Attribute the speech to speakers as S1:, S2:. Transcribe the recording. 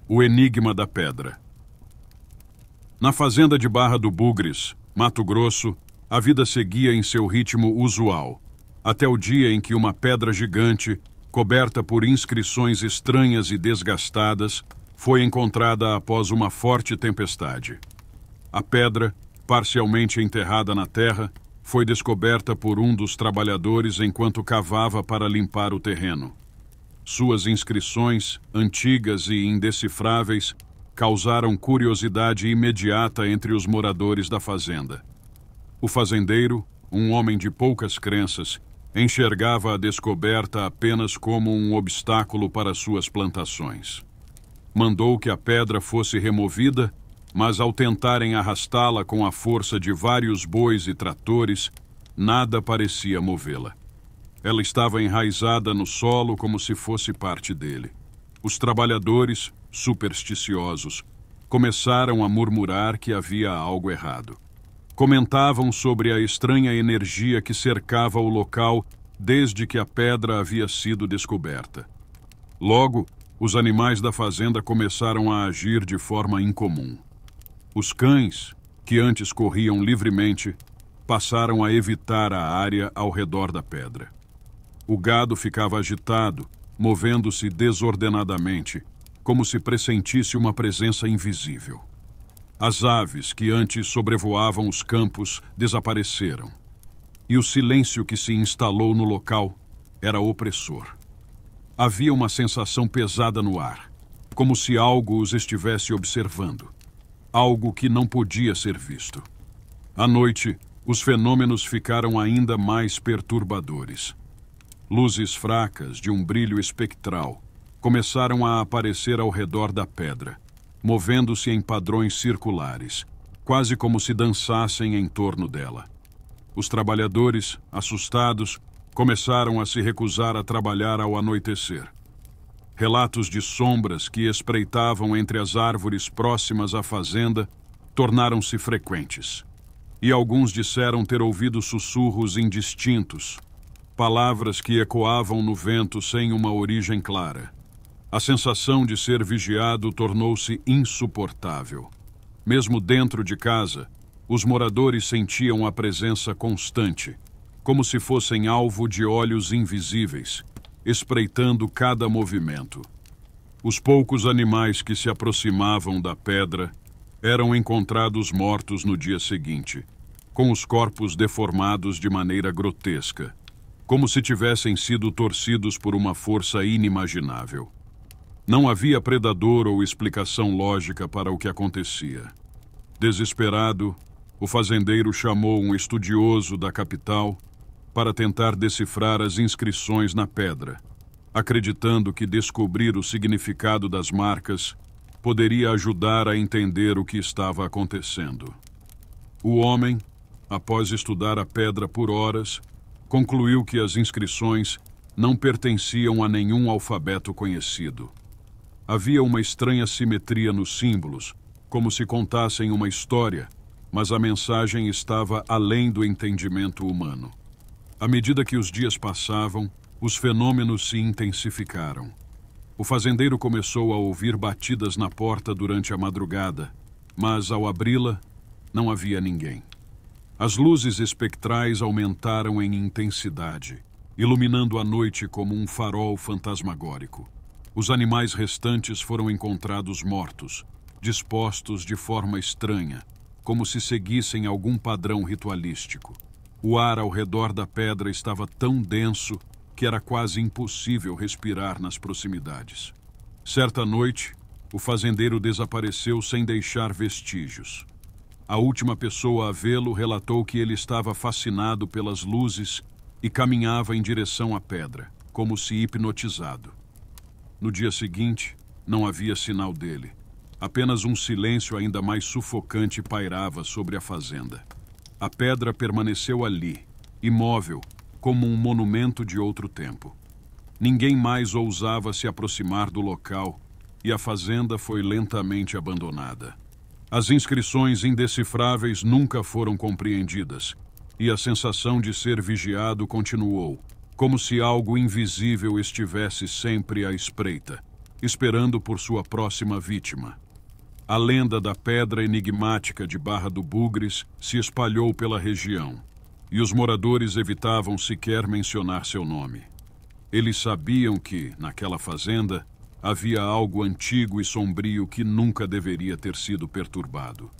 S1: O enigma da pedra. Na fazenda de Barra do Bugres, Mato Grosso, a vida seguia em seu ritmo usual, até o dia em que uma pedra gigante, coberta por inscrições estranhas e desgastadas, foi encontrada após uma forte tempestade. A pedra, parcialmente enterrada na terra, foi descoberta por um dos trabalhadores enquanto cavava para limpar o terreno. Suas inscrições, antigas e indecifráveis, causaram curiosidade imediata entre os moradores da fazenda. O fazendeiro, um homem de poucas crenças, enxergava a descoberta apenas como um obstáculo para suas plantações. Mandou que a pedra fosse removida, mas ao tentarem arrastá-la com a força de vários bois e tratores, nada parecia movê-la. Ela estava enraizada no solo como se fosse parte dele. Os trabalhadores, supersticiosos, começaram a murmurar que havia algo errado. Comentavam sobre a estranha energia que cercava o local desde que a pedra havia sido descoberta. Logo, os animais da fazenda começaram a agir de forma incomum. Os cães, que antes corriam livremente, passaram a evitar a área ao redor da pedra. O gado ficava agitado, movendo-se desordenadamente, como se pressentisse uma presença invisível. As aves que antes sobrevoavam os campos desapareceram, e o silêncio que se instalou no local era opressor. Havia uma sensação pesada no ar, como se algo os estivesse observando, algo que não podia ser visto. À noite, os fenômenos ficaram ainda mais perturbadores. Luzes fracas, de um brilho espectral, começaram a aparecer ao redor da pedra, movendo-se em padrões circulares, quase como se dançassem em torno dela. Os trabalhadores, assustados, começaram a se recusar a trabalhar ao anoitecer. Relatos de sombras que espreitavam entre as árvores próximas à fazenda tornaram-se frequentes, e alguns disseram ter ouvido sussurros indistintos, palavras que ecoavam no vento sem uma origem clara. A sensação de ser vigiado tornou-se insuportável. Mesmo dentro de casa, os moradores sentiam a presença constante, como se fossem alvo de olhos invisíveis, espreitando cada movimento. Os poucos animais que se aproximavam da pedra eram encontrados mortos no dia seguinte, com os corpos deformados de maneira grotesca, como se tivessem sido torcidos por uma força inimaginável. Não havia predador ou explicação lógica para o que acontecia. Desesperado, o fazendeiro chamou um estudioso da capital para tentar decifrar as inscrições na pedra, acreditando que descobrir o significado das marcas poderia ajudar a entender o que estava acontecendo. O homem, após estudar a pedra por horas, concluiu que as inscrições não pertenciam a nenhum alfabeto conhecido. Havia uma estranha simetria nos símbolos, como se contassem uma história, mas a mensagem estava além do entendimento humano. À medida que os dias passavam, os fenômenos se intensificaram. O fazendeiro começou a ouvir batidas na porta durante a madrugada, mas ao abri-la, não havia ninguém. As luzes espectrais aumentaram em intensidade, iluminando a noite como um farol fantasmagórico. Os animais restantes foram encontrados mortos, dispostos de forma estranha, como se seguissem algum padrão ritualístico. O ar ao redor da pedra estava tão denso que era quase impossível respirar nas proximidades. Certa noite, o fazendeiro desapareceu sem deixar vestígios. A última pessoa a vê-lo relatou que ele estava fascinado pelas luzes e caminhava em direção à pedra, como se hipnotizado. No dia seguinte, não havia sinal dele. Apenas um silêncio ainda mais sufocante pairava sobre a fazenda. A pedra permaneceu ali, imóvel, como um monumento de outro tempo. Ninguém mais ousava se aproximar do local e a fazenda foi lentamente abandonada. As inscrições indecifráveis nunca foram compreendidas, e a sensação de ser vigiado continuou, como se algo invisível estivesse sempre à espreita, esperando por sua próxima vítima. A lenda da pedra enigmática de Barra do Bugres se espalhou pela região, e os moradores evitavam sequer mencionar seu nome. Eles sabiam que, naquela fazenda, havia algo antigo e sombrio que nunca deveria ter sido perturbado.